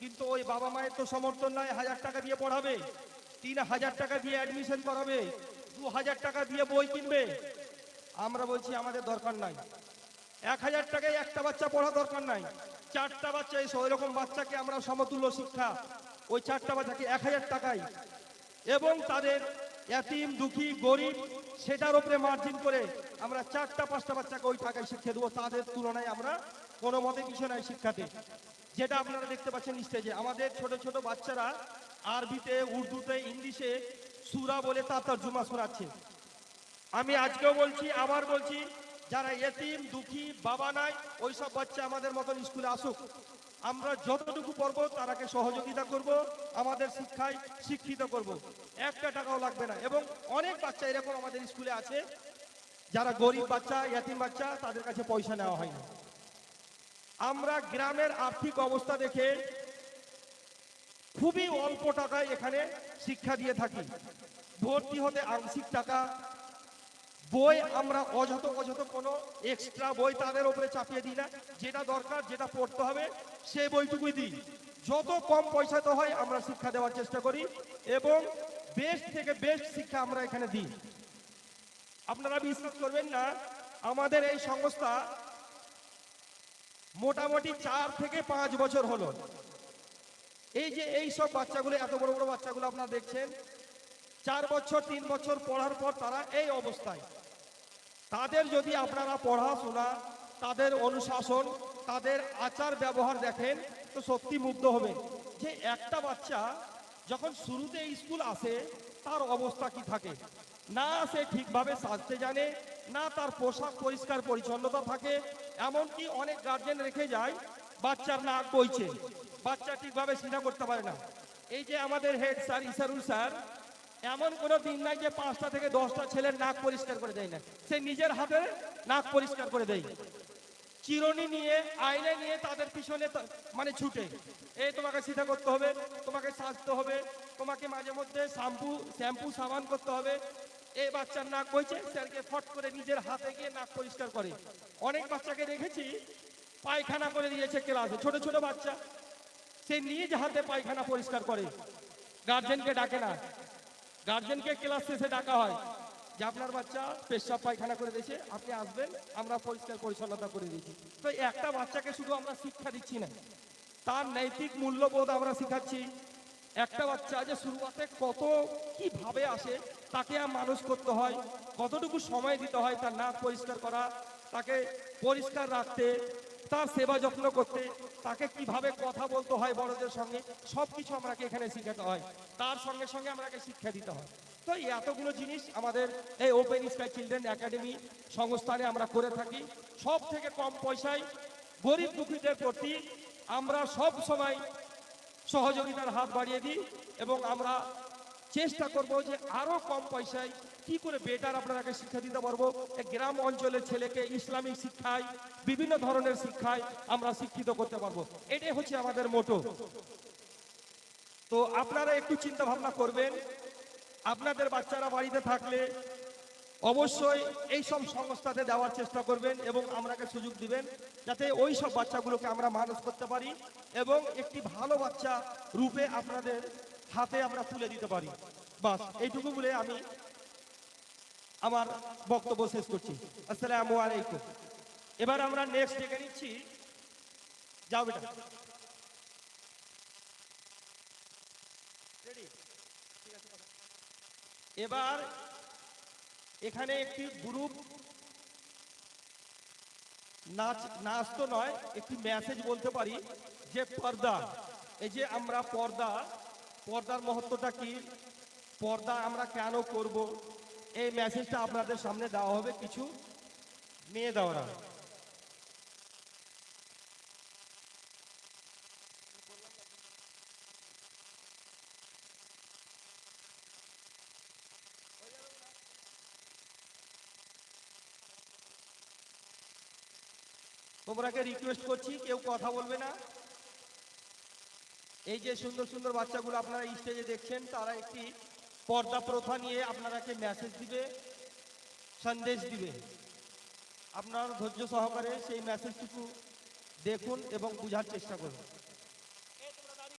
কিন্তু ওই বাবা মায়ের তো সমর্থন নয় 1000 টাকা দিয়ে পড়াবে, 3000 টাকা দিয়ে অ্যাডমিশন করাবে, 2000 টাকা দিয়ে বই কিনবে। আমরা বলছি আমাদের দরকার নাই, 1000 টাকায় একটা বাচ্চা পড়া দরকার নাই, 4টা বাচ্চা এসে ওই রকম বাচ্চাকে আমরা সমতুল্য শিক্ষা, ওই 4টা বাচ্চাকে 1000 টাকায়, এবং তাদের এতিম দুঃখী গরিব সেটার উপরে মার্জিন করে আমরা 4টা 5টা বাচ্চাকে ওই টাকায় শিক্ষা দেবো। তাদের তুলনায় আমরা কোনো মতে কিছু নাই শিক্ষাতে। যেটা আপনারা দেখতে পাচ্ছেন স্টেজে আমাদের ছোট ছোট বাচ্চারা আরবিতে, উর্দুতে, ইংলিশে সূরা বলে তার তর্জমা শোনাচ্ছে। আমি আজকেও বলছি, আবার বলছি, যারা এতিম দুঃখী বাবা নাই ওই সব বাচ্চা আমাদের মতন স্কুলে আসুক, আমরা যতটুকু পারবো তারাকে সহযোগিতা করব, আমাদের শিক্ষায় শিক্ষিত করব, 1 টাকাও লাগবে না। এবং অনেক বাচ্চা এরকম আমাদের স্কুলে আছে যারা গরিব বাচ্চা, এতিম বাচ্চা, তাদের কাছে পয়সা নেওয়া হয় না। আমরা গ্রামের আর্থিক অবস্থা দেখে খুবই অল্প টাকায় এখানে শিক্ষা দিয়ে থাকি। ভর্তি হতে আংশিক টাকা, বই আমরা অযথ কোনো এক্সট্রা বই তাদের উপরে চাপিয়ে দিই না, যেটা দরকার যেটা পড়তে হবে সেই বইটুকুই দিই। যত কম পয়সাতে হয় আমরা শিক্ষা দেওয়ার চেষ্টা করি এবং বেস্ট থেকে বেস্ট শিক্ষা আমরা এখানে দিই। আপনারা বিশ্বাস করবেন না, আমাদের এই সংস্থা মোটামুটি 4 থেকে 5 বছর হলো। এই যে এই সব বাচ্চাগুলো, এত বড় বড় বাচ্চাগুলো আপনারা দেখছেন, 4 বছর 3 বছর পড়ার পর তারা এই অবস্থায়। তাদের যদি আপনারা পড়াশোনা, তাদের অনুশাসন, তাদের আচার ব্যবহার দেখেন তো সত্যি মুগ্ধ হবেন যে একটা বাচ্চা যখন শুরুতে স্কুল আসে তার অবস্থা কি থাকে। না সে ঠিকভাবে সাজতে জানে, না তার পোশাক পরিষ্কার পরিচ্ছন্নতা থাকে, এমনকি অনেক গার্জেন রেখে যায় বাচ্চার নাক বইছে, বাচ্চা ঠিকভাবে সিধা করতে পারে না। এই যে আমাদের হেড স্যার ইসারুল স্যার, এমন কোনো দিন নাই যে 5টা থেকে 10টা ছেলের নাক পরিষ্কার করে দেয় না, সে নিজের হাতে নাক পরিষ্কার করে দেয়। চিরুনি নিয়ে, আয়না নিয়ে তাদের পিছনে মানে ছুটে, এই তোমাকে সিধা করতে হবে, তোমাকে সাজতে হবে, তোমাকে মাঝে মধ্যে শ্যাম্পু সাবান করতে হবে। এই বাচ্চার নাক বইছে, স্যারকে ফট করে নিজের হাতে গিয়ে নাক পরিষ্কার করে। অনেক বাচ্চাকে দেখেছি পায়খানা করে দিয়েছে ক্লাসে, ছোট ছোট বাচ্চা, সে নিজ হাতে পায়খানা পরিষ্কার করে, গার্জেনকে ডাকে না। গার্জেনকে ক্লাস শেষে ডাকা হয় যে আপনার বাচ্চা পেশাব পায়খানা করে দিয়েছে, আপনি আসবেন, আমরা পরিষ্কার পরিচ্ছন্নতা করে দিচ্ছি। তো একটা বাচ্চাকে শুধু আমরা শিক্ষা দিচ্ছি না, তার নৈতিক মূল্যবোধ আমরা শিখাচ্ছি। একটা বাচ্চা যে শুরুতে কত কিভাবে আসে, তাকে মানুষ করতে হয়, কতটুকু সময় দিতে হয় তার নাক পরিষ্কার করা, তাকে পরিষ্কার রাখতে, তার সেবা যত্ন করতে, তাকে কিভাবে কথা বলতে হয় বড়দের সঙ্গে, সব কিছু আমাকে এখানে শিখাতে হয়। তার সঙ্গে সঙ্গে আমাকে শিক্ষা দিতে হয়। তো এই এতগুলো জিনিস আমাদের এই ওপেন স্কাই চিলড্রেন একাডেমি সংস্থানে আমরা করে থাকি। সব থেকে কম পয়সায় গরিব দুঃখীদের প্রতি আমরা সব সময় সহযোগিতার হাত বাড়িয়ে দিই এবং আমরা চেষ্টা করব যে আরো কম পয়সায় কি করে বেটার আপনারাকে শিক্ষা দিতে পারবো। গ্রাম অঞ্চলের ছেলেকে ইসলামিক শিক্ষায়, বিভিন্ন ধরনের শিক্ষায় আমরা শিক্ষিত করতে পারবো, এটাই হচ্ছে আমাদের মোটো। তো আপনারা একটু চিন্তা ভাবনা করবেন, আপনাদের বাচ্চারা বাড়িতে থাকলে অবশ্যই এই সব সংস্থাতে দেওয়ার চেষ্টা করবেন এবং আমরাকে সুযোগ দিবেন যাতে ওই সব বাচ্চাগুলোকে আমরা মানুষ করতে পারি এবং একটি ভালো বাচ্চা রূপে আপনাদের হাতে আমরা তুলে দিতে পারি। বাস এইটুকু বলে আমি আমার বক্তব্য শেষ করছি। আসসালামু আলাইকুম। এবার আমরা নেক্সট ডেকে নিচ্ছি, যাও বেটা। এবার এখানে একটি গ্রুপ নাচ তো নয়, একটি মেসেজ বলতে পারি যে পর্দা, এই যে আমরা পর্দার মহত্বটা কি, পর্দা আমরা কেন করব, এই মেসেজটা আপনাদের সামনে দেওয়া হবে কিছু মেয়ে দেওয়ারা। তোমরাকে রিকোয়েস্ট করছি কেউ কথা বলবে না। এই যে সুন্দর সুন্দর বাচ্চাগুলো আপনারা স্টেজে দেখছেন, তারা একটি পর্দা প্রথা নিয়ে আপনারাকে মেসেজ দিবে, সন্দেশ দিবে। আপনারা ধৈর্য সহকারে সেই মেসেজটুকু দেখুন এবং বোঝার চেষ্টা করুন।